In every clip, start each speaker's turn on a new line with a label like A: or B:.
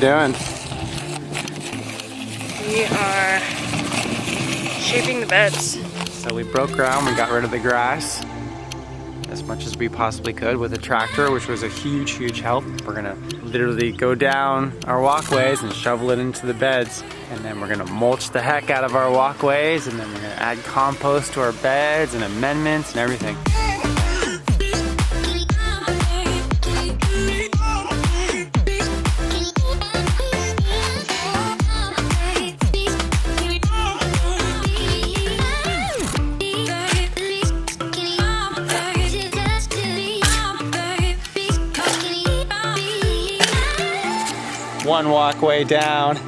A: doing?
B: We are shaping the beds.
A: So we broke ground, we got rid of the grass as much as we possibly could with a tractor, which was a huge, huge help. We're gonna literally go down our walkways and shovel it into the beds. And then we're gonna mulch the heck out of our walkways, and then we're gonna add compost to our beds and amendments and everything. One walkway down.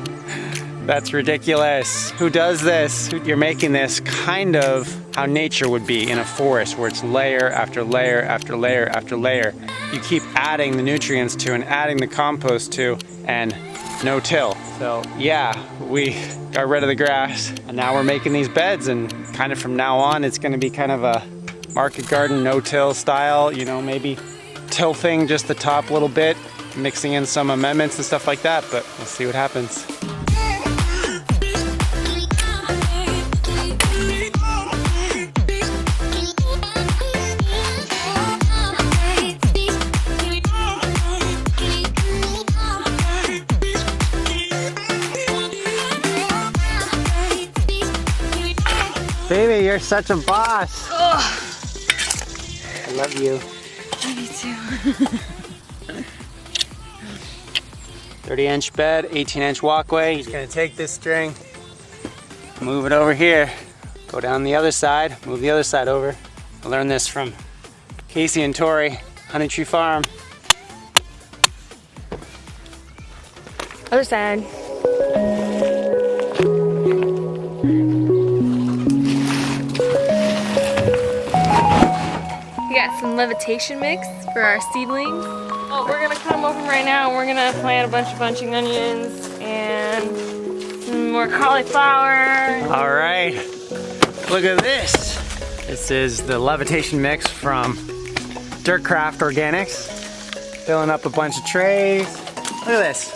A: That's ridiculous. Who does this? You're making this kind of how nature would be in a forest, where it's layer after layer after layer after layer. You keep adding the nutrients to and adding the compost to, and no till. So yeah, we got rid of the grass and now we're making these beds, and kind of from now on it's gonna be kind of a market garden no-till style, you know, maybe tilthing just the top a little bit, mixing in some amendments and stuff like that, but we'll see what happens. Baby, you're such a boss.
B: Ugh.
A: I love you.
B: Me too.
A: 30-inch bed, 18-inch walkway. He's gonna take this string, move it over here, go down the other side, move the other side over. I learned this from Casey and Tori, Honey Tree Farm.
B: Other side. We got some levitation mix for our seedlings. Oh, we're gonna cut them open right now, and we're gonna plant a bunch of bunching onions and some more cauliflower.
A: All right, look at this. This is the levitation mix from Dirtcraft Organics. Filling up a bunch of trays. Look at this.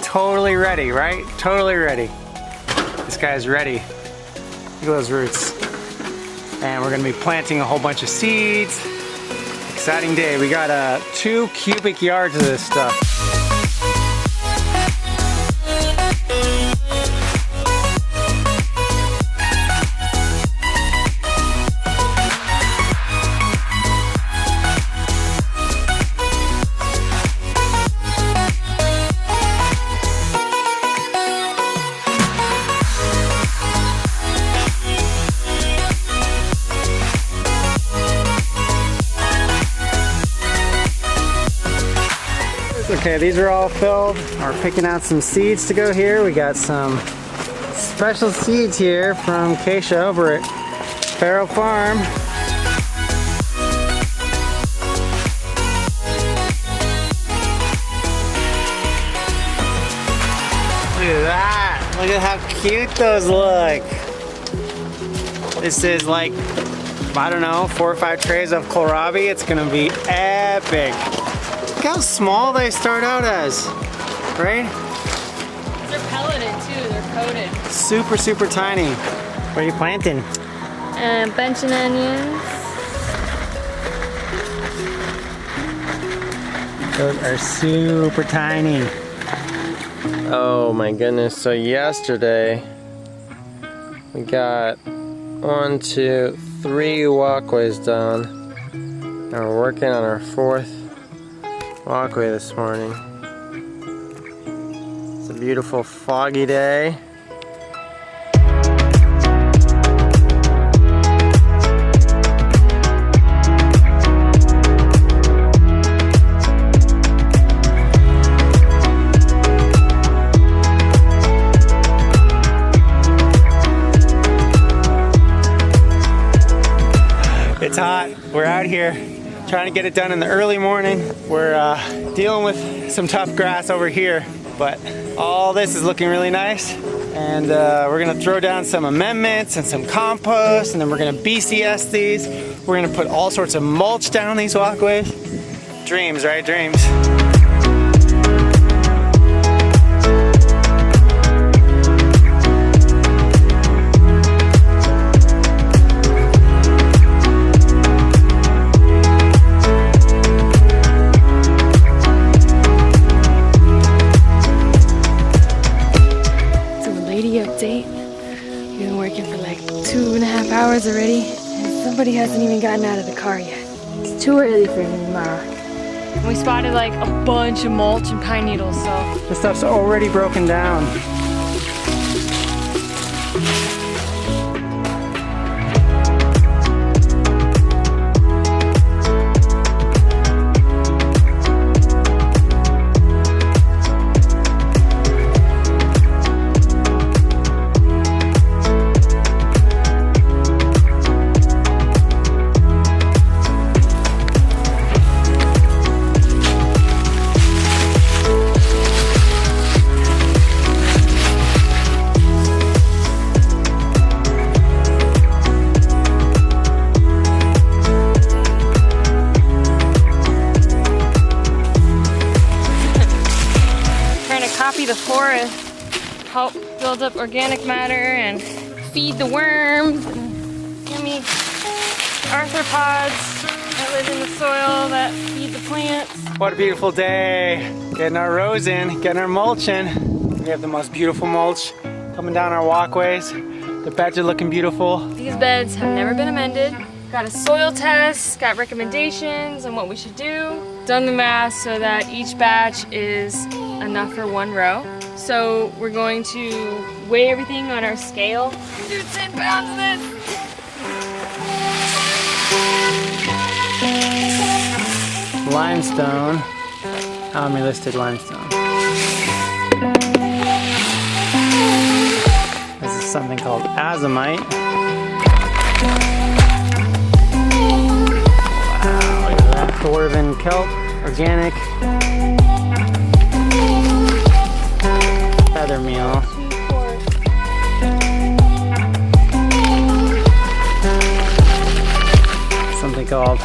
A: Totally ready, right? Totally ready. This guy's ready. Look at those roots. And we're gonna be planting a whole bunch of seeds. Exciting day. We got 2 cubic yards of this stuff. Okay, these are all filled. We're picking out some seeds to go here. We got some special seeds here from Keisha over at Farrow Farm. Look at that. Look at how cute those look. This is like, I don't know, 4 or 5 trays of kohlrabi. It's gonna be epic. Look how small they start out as, right?
B: They're pelleted too, they're coated.
A: Super, super tiny. What are you planting?
B: Bunching onions.
A: Those are super tiny. Oh my goodness, so yesterday we got 1, 2, 3 walkways done. And we're working on our 4th walkway this morning. It's a beautiful foggy day. It's hot. We're out here trying to get it done in the early morning. We're dealing with some tough grass over here, but all this is looking really nice. And we're gonna throw down some amendments and some compost, and then we're gonna BCS these. We're gonna put all sorts of mulch down these walkways. Dreams, right? Dreams.
B: update. We've been working for like 2.5 hours already, and somebody hasn't even gotten out of the car yet. It's too early for tomorrow. And we spotted like a bunch of mulch and pine needles, so.
A: This stuff's already broken down.
B: Copy the forest, help build up organic matter and feed the worms and yummy arthropods that live in the soil that feed the plants.
A: What a beautiful day. Getting our rows in, getting our mulch in. We have the most beautiful mulch coming down our walkways. The beds are looking beautiful.
B: These beds have never been amended. Got a soil test, got recommendations on what we should do. Done the math so that each batch is enough for one row. So we're going to weigh everything on our scale. Do 10 pounds of this.
A: Limestone, listed limestone. This is something called azomite. Wow, look at that. Dwarven kelp, organic. Feather meal. Something called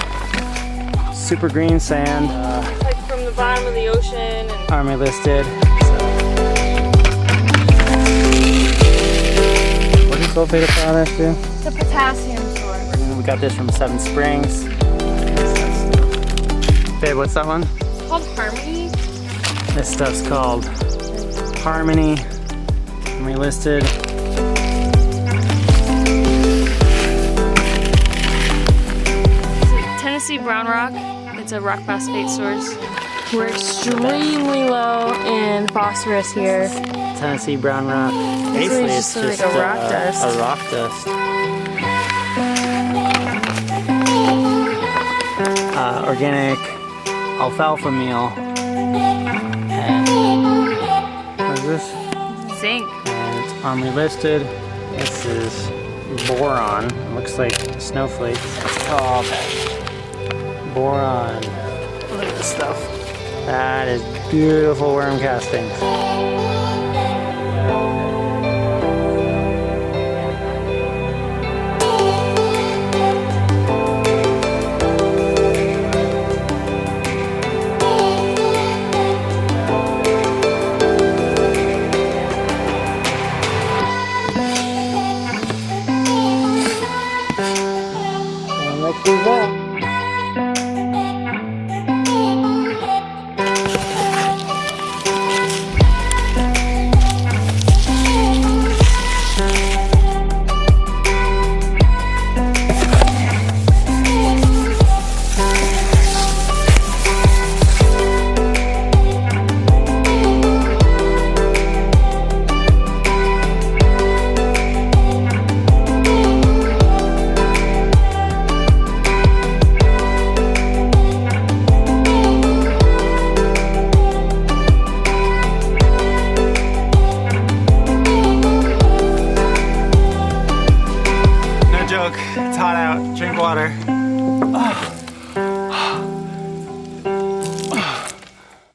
A: super green sand.
B: Like from the bottom of the ocean. And
A: Army listed. What is sulfate of potash do?
B: the potassium source.
A: We got this from Seven Springs. Babe, what's that one?
B: It's called Harmony.
A: This stuff's called Harmony. Army listed.
B: Tennessee brown rock. It's a rock phosphate source. We're extremely low in phosphorus here.
A: Tennessee brown rock. Basically, it's
B: just
A: just
B: like a rock dust.
A: A rock dust. Organic alfalfa meal. And what is this?
B: Zinc.
A: And it's Army listed. This is boron. It looks like snowflakes. It's called boron. Look at this stuff. That is beautiful worm castings. Let's do that.